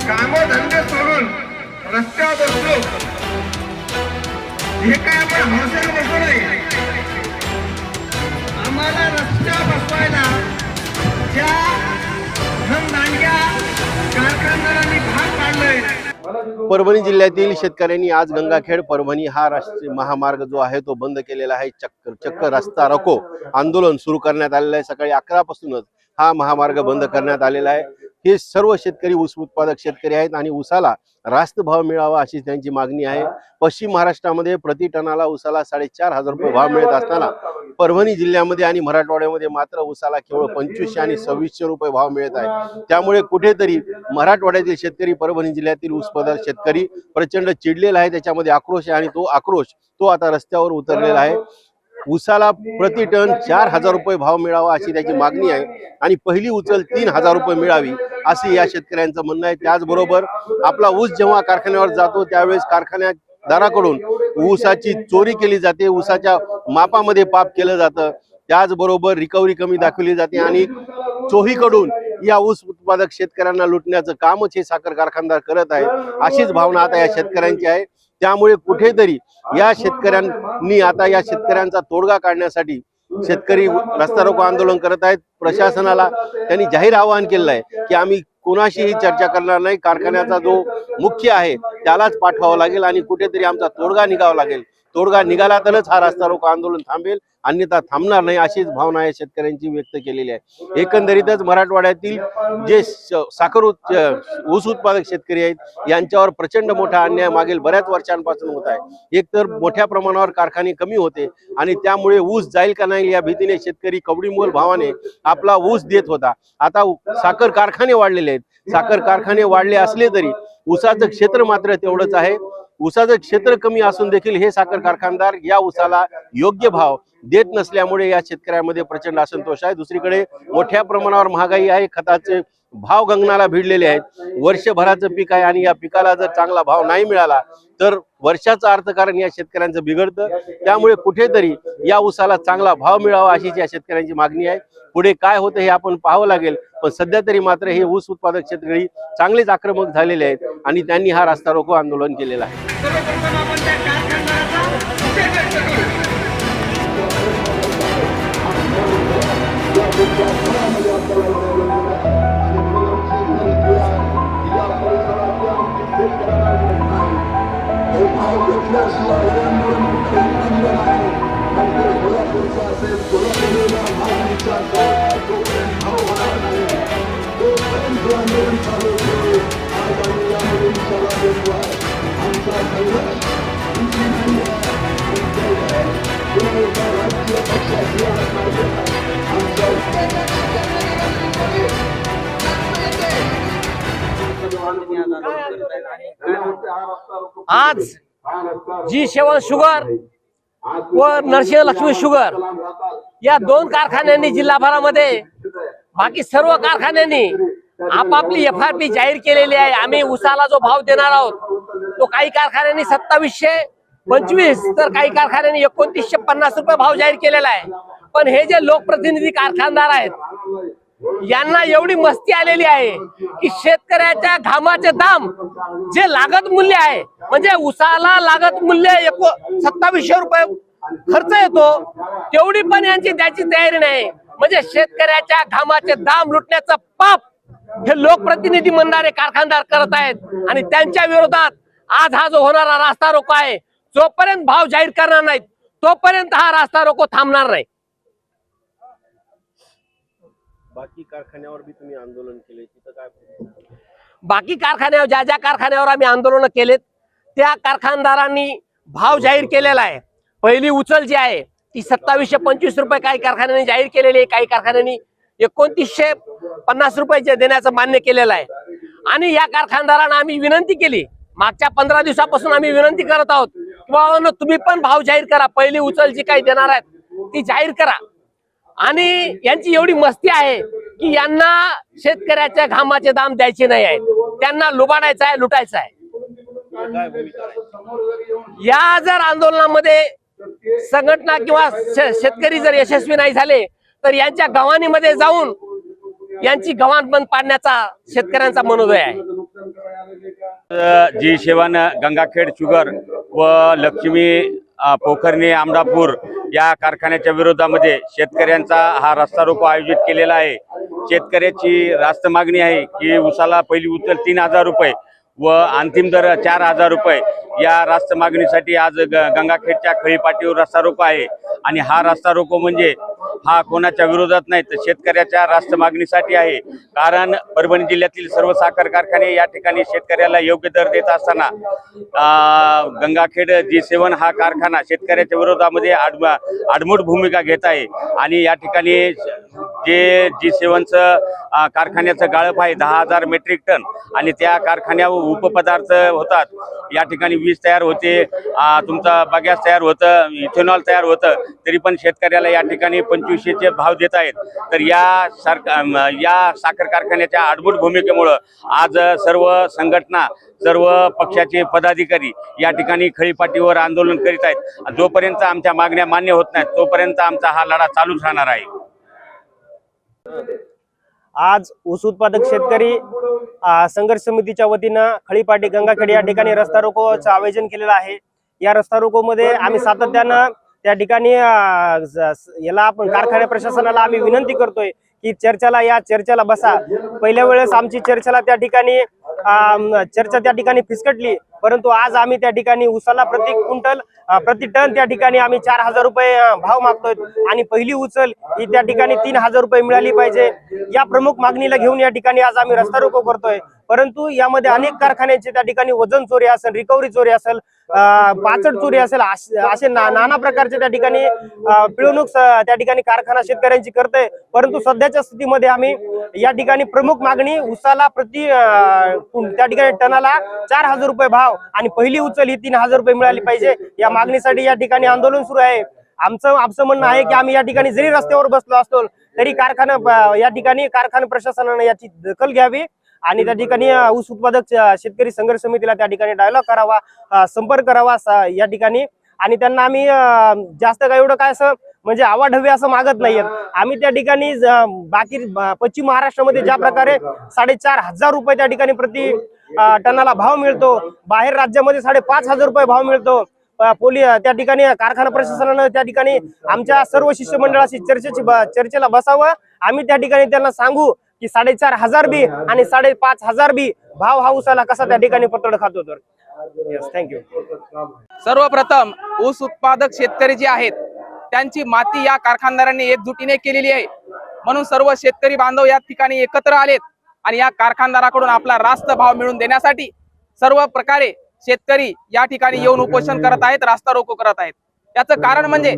कामधंदे सोडून रस्त्यावर बसलो, हे काय आपण हौसेला बसलो नाही। आम्हाला रस्त्यावर बसवायला ज्या धनदांडग्या कारखानदारांनी भाग पाडलंय। परभणी जिल्ह्यातील शेतकऱ्यांनी आज गंगाखेड परभणी हा राष्ट्रीय महामार्ग जो आहे तो बंद केलेला आहे। चक्क रस्ता रोको आंदोलन सुरू करण्यात आलेलं आहे। सकाळी 11 पासूनच हा महामार्ग बंद करण्यात आलेला आहे। हे सर्व शेतकरी ऊस उत्पादक शेतकरी आहेत आणि ऊसाला रास्त भाव मिळावा अशी त्यांची मागणी आहे। पश्चिम महाराष्ट्रामध्ये प्रति टनाला ऊसाला 4,500 रुपये भाव मिळत असताना परभणी जिल्ह्यामध्ये आणि मराठवाड्यामध्ये मात्र ऊसाला केवळ 2500 आणि 2600 रुपये भाव मिळत आहे। त्यामुळे कुठेतरी मराठवाड्यातील शेतकरी, परभणी जिल्ह्यातील ऊस उत्पादक शेतकरी प्रचंड चिडलेला आहे। त्याच्यामध्ये आक्रोश आहे आणि तो आक्रोश आता रस्त्यावर उतरलेला आहे। ऊसाला प्रति टन 4,000 रुपये भाव मिळावा अशी त्याची मागणी आहे आणि पहिली उचल 3,000 रुपये मिळावी असे या शेतकऱ्यांचं म्हणणं आहे। त्याचबरोबर आपला ऊस जेव्हा कारखान्यावर जातो त्यावेळेस कारखान्यादाराकडून ऊसाची चोरी केली जाते, ऊसाच्या मापामध्ये पाप केलं जातं, त्याचबरोबर रिकव्हरी कमी दाखवली जाते आणि चोहीकडून या ऊस उत्पादक शेतकऱ्यांना लुटण्याचं कामच हे साखर कारखानदार करत आहे। अशीच भावना आता या शेतकऱ्यांची आहे। त्यामुळे कुठेतरी या शेतकऱ्यांनी आता या शेतकऱ्यांचा तोडगा काढण्यासाठी शेतकरी रस्ता रोको आंदोलन करत आहेत। प्रशासनाला त्यांनी जाहीर आवाहन केलं आहे की आम्ही कोणाशीही चर्चा करणार नाही, कारखान्याचा जो मुख्य आहे त्यालाच पाठवावं लागेल आणि कुठेतरी आमचा तोडगा निघावा लागेल। तोडगा निघाला तरच हा रस्ता रोको आंदोलन थांबेल, अन्यथा थांबणार नाही अशीच भावना या शेतकऱ्यांची व्यक्त केलेली आहे। एकंदरीतच मराठवाड्यातील जे साखर ऊस उत्पादक शेतकरी आहेत यांच्यावर प्रचंड मोठा अन्याय मागील बऱ्याच वर्षांपासून होत आहे। एक तर मोठ्या प्रमाणावर कारखाने कमी होते आणि त्यामुळे ऊस जाईल का नाही या भीतीने शेतकरी कवडीमोल भावाने आपला ऊस देत होता। आता साखर कारखाने वाढलेले आहेत। साखर कारखाने वाढले असले तरी ऊसाचं क्षेत्र मात्र तेवढंच आहे। ऊसाचं क्षेत्र कमी असून देखील हे साखर कारखानदार या ऊसाला योग्य भाव देत नसल्यामुळे या शेतकऱ्यांमध्ये प्रचंड असंतोष आहे। दुसरीकडे मोठ्या प्रमाणावर महागाई आहे, खताचे भाव गगनाला भिडलेले आहेत। वर्षभराचं पीक आहे आणि या पिकाला जर चांगला भाव नाही मिळाला तर वर्षाचं अर्थकारण या शेतकऱ्यांचं बिघडतं। त्यामुळे कुठेतरी या ऊसाला चांगला भाव मिळावा अशीच या शेतकऱ्यांची मागणी आहे। पुढे काय होतं हे आपण पाहावं लागेल, पण सध्या तरी मात्र हे ऊस उत्पादक शेतकरी चांगलेच आक्रमक झालेले आहेत आणि त्यांनी हा रस्ता रोको आंदोलन केलेलं आहे। आज जी सेवन शुगर व नरसिंह लक्ष्मी शुगर या दोन कारखान्यांनी जिल्हाभरामध्ये बाकी सर्व कारखान्यांनी आपापली FRP जाहीर केलेली आहे। आम्ही ऊसाला जो भाव देणार आहोत तो काही कारखान्यांनी 2725 तर काही कारखान्यांनी 2950 रुपये भाव जाहीर केलेला आहे। पण हे जे लोकप्रतिनिधी कारखानदार आहेत यांना एवढी मस्ती आलेली आहे की शेतकऱ्याच्या घामाचे दाम जे लागत मूल्य आहे, म्हणजे ऊसाला लागत मूल्य 2700 रुपये खर्च येतो तेवढी पण यांची द्यायची तयारी नाही। म्हणजे शेतकऱ्याच्या घामाचे दाम लुटण्याचं पाप हे लोकप्रतिनिधी म्हणणारे कारखानदार करत आहेत आणि त्यांच्या विरोधात आज हा जो होणारा रास्ता रोको आहे, जोपर्यंत भाव जाहीर करणार नाहीत तोपर्यंत हा रास्ता रोको थांबणार नाही। बाकी कारखान्यावर बी तुम्ही आंदोलन केले, तिथं काय? बाकी कारखान्यावर ज्या कारखान्यावर आम्ही आंदोलन केलेत त्या कारखानदारांनी भाव जाहीर केलेला आहे। पहिली उचल जी आहे ती 2725 रुपये काही कारखान्यांनी जाहीर केलेली आहे, काही कारखान्यांनी 2950 रुपये देण्याचं मान्य केलेलं आहे। आणि या कारखानदारांना आम्ही विनंती केली, मागच्या 15 दिवसापासून आम्ही विनंती करत आहोत की बाबा तुम्ही पण भाव जाहीर करा, पहिली उचल जी काही देणार आहेत ती जाहीर करा। आणि यांची एवढी मस्ती आहे की यांना शेतकऱ्याच्या घामाचे दाम द्यायचे नाही आहेत, त्यांना लुबाडायचं आहे, लुटायचं आहे. या जर आंदोलनामध्ये संघटना किंवा शेतकरी जर यशस्वी नाही झाले तर यांच्या गव्हाणीमध्ये जाऊन यांची गव्हाण बंद पाडण्याचा शेतकऱ्यांचा मनोदय आहे. जी सेवन गंगाखेड शुगर व लक्ष्मी पोखरणी आमरापूर या कारखान्याच्या विरोधामध्ये शेतकऱ्यांचा हा रस्ता रोको आयोजित केलेला आहे. शेतकऱ्याची रास्त मागणी आहे की उसाला पहिली उचल 3,000 रुपये व अंतिम दर 4,000 रुपये. या रास्त मागणीसाठी आज गंगाखेडच्या खळीपाटीवर रस्ता रोको आहे. आणि हा रस्ता रोको म्हणजे हा कोणाच्या विरोधात नाही तर शेतकऱ्याच्या रास्त मागणीसाठी आहे. कारण परभणी जिल्ह्यातील सर्व साखर कारखाने या ठिकाणी शेतकऱ्याला योग्य दर देत असताना गंगाखेड G7 हा कारखाना शेतकऱ्याच्या विरोधामध्ये आडमुठ भूमिका घेत आहे. आणि या ठिकाणी जे G7चं कारखान्याचं गाळप आहे 10,000 मेट्रिक टन आणि त्या कारखान्यावर उपपदार्थ होतात. या ठिकाणी वीज तयार होते, तुमचा बगॅस तयार होतं, इथेनॉल तयार होतं, तरी पण शेतकऱ्याला या ठिकाणी 2500चे भाव देत आहेत. तर या साखर कारखान्याच्या आडमुठ भूमिकेमुळं आज सर्व संघटना सर्व पक्षाचे पदाधिकारी या ठिकाणी खळीपाटीवर आंदोलन करीत आहेत. जोपर्यंत आमच्या मागण्या मान्य होत नाहीत तोपर्यंत आमचा हा लढा चालूच राहणार आहे. आज ऊस उत्पादक शेतकरी संघर्ष समितीच्या वतीनं खळीपाटी गंगाखेड या ठिकाणी रस्ता रोकोचं आयोजन केलेलं आहे. या रस्ता रोकोमध्ये आम्ही सातत्यानं त्या ठिकाणी याला आपण कारखाना प्रशासनाला आम्ही विनंती करतोय की या चर्चेला बसा. पहिल्या वेळेस आमची चर्चा त्या ठिकाणी फिसकटली, परंतु आज आम्ही त्या ठिकाणी उसाला प्रति टन त्या ठिकाणी आम्ही 4,000 रुपये भाव मागतोय आणि पहिली उचल ही त्या ठिकाणी 3,000 रुपये मिळाली पाहिजे. या प्रमुख मागणीला घेऊन या ठिकाणी आज आम्ही रस्ता रोको करतोय. परंतु यामध्ये अनेक कारखान्यांचे त्या ठिकाणी वजन चोरी असेल, रिकव्हरी चोरी असेल, पाचट चोरी असेल, असे नाना प्रकारचे त्या ठिकाणी पिळवणूक त्या ठिकाणी कारखाना शेतकऱ्यांची करतोय. परंतु सध्याच्या स्थितीमध्ये आम्ही या ठिकाणी प्रमुख मागणी उसाला त्या ठिकाणी टनाला 4,000 रुपये भाव आणि पहिली उचल ही 3,000 रुपये मिळाली पाहिजे. या मागणीसाठी या ठिकाणी आंदोलन सुरू आहे. आमचं म्हणणं आहे की आम्ही या ठिकाणी जरी रस्त्यावर बसलो असतो तरी कारखाना प्रशासनाने याची दखल घ्यावी आणि त्या ठिकाणी ऊस उत्पादक शेतकरी संघर्ष समितीला त्या ठिकाणी डायलॉग करावा, संपर्क करावा या ठिकाणी. आणि त्यांना आम्ही जास्त काय एवढं काय असं म्हणजे आवाढव्य असं मागत नाहीये. आम्ही त्या ठिकाणी बाकी पश्चिम महाराष्ट्रामध्ये ज्या प्रकारे 4,500 रुपये त्या ठिकाणी प्रति टनाला भाव मिळतो, बाहेर राज्यामध्ये 5,500 रुपये भाव मिळतो. त्या ठिकाणी कारखाना प्रशासनानं त्या ठिकाणी आमच्या सर्व शिष्टमंडळाशी चर्चेला बसावं. आम्ही त्या ठिकाणी त्यांना सांगू की 4,500 बी आणि 5,500 बी भाव हा उसाला कसा त्या ठिकाणी पतड खातो. तर थँक्यू. सर्वप्रथम ऊस उत्पादक शेतकरी जे आहेत त्यांची माती या कारखानदारांनी एकजुटीने केलेली आहे. म्हणून सर्व शेतकरी बांधव या ठिकाणी एकत्र आलेत आणि या कारखानदाराकडून आपला रास्त भाव मिळवून देण्यासाठी सर्व प्रकारे शेतकरी या ठिकाणी येऊन उपोषण करत आहेत, रास्ता रोको करत आहेत. याचं कारण म्हणजे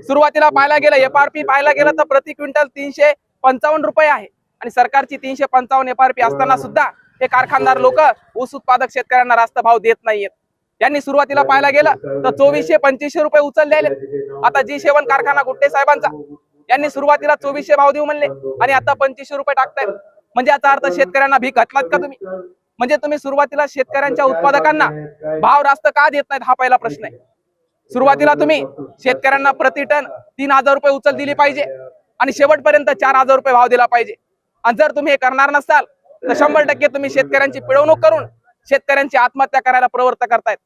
सुरुवातीला पाहायला गेलं FRP पाहायला गेलं तर प्रति क्विंटल 355 रुपये आहे आणि सरकारची 355 FRP असताना सुद्धा हे कारखानदार लोक ऊस उत्पादक शेतकऱ्यांना रास्त भाव देत नाहीयेत. त्यांनी सुरुवातीला पाहायला गेलं तर 2,400-2,500 रुपये उचलले. आता G7 कारखाना गुट्टे साहेबांचा यांनी सुरुवातीला 2,400 भाव देऊ म्हणले आणि आता 2,500 रुपये टाकतायत. म्हणजे याचा अर्थ शेतकऱ्यांना भीक घातलात का तुम्ही? म्हणजे तुम्ही सुरुवातीला शेतकऱ्यांच्या उत्पादकांना भाव रास्त का देत नाहीत हा पहिला प्रश्न आहे. सुरुवातीला तुम्ही शेतकऱ्यांना प्रति टन 3,000 रुपये उचल दिली पाहिजे आणि शेवटपर्यंत 4,000 रुपये भाव दिला पाहिजे. आणि जर तुम्ही हे करणार नसाल तर 100% तुम्ही शेतकऱ्यांची पिळवणूक करून शेतकऱ्यांची आत्महत्या करायला प्रवृत्त करतायत.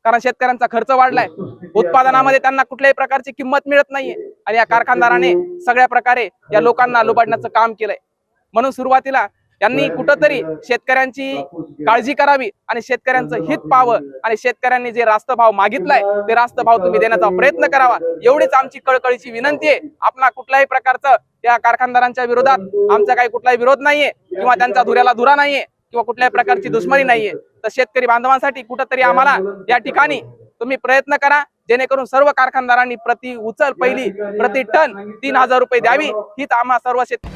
कारण शेतकऱ्यांचा खर्च वाढलाय, उत्पादनामध्ये त्यांना कुठल्याही प्रकारची किंमत मिळत नाहीये आणि या कारखानदाराने सगळ्या प्रकारे या लोकांना लुबाडण्याचं काम केलंय. म्हणून सुरुवातीला त्यांनी कुठंतरी शेतकऱ्यांची काळजी करावी आणि शेतकऱ्यांचं हित पाहावं आणि शेतकऱ्यांनी जे रास्त भाव मागितलाय ते रास्त भाव तुम्ही देण्याचा प्रयत्न करावा, एवढीच आमची कळकळीची विनंती आहे. आपला कुठल्याही प्रकारचं त्या कारखानदारांच्या विरोधात आमचा काही कुठलाही विरोध नाहीये किंवा त्यांचा धुऱ्याला धुरा नाहीये किंवा कुठल्याही प्रकारची दुश्मनी नाहीये. तर शेतकरी बांधवांसाठी कुठंतरी आम्हाला या ठिकाणी तुम्ही प्रयत्न करा जेणेकरून सर्व कारखानदारांनी प्रति उचल पहिली प्रति टन 3,000 रुपये द्यावी. हीच आम्हा सर्व शेतकरी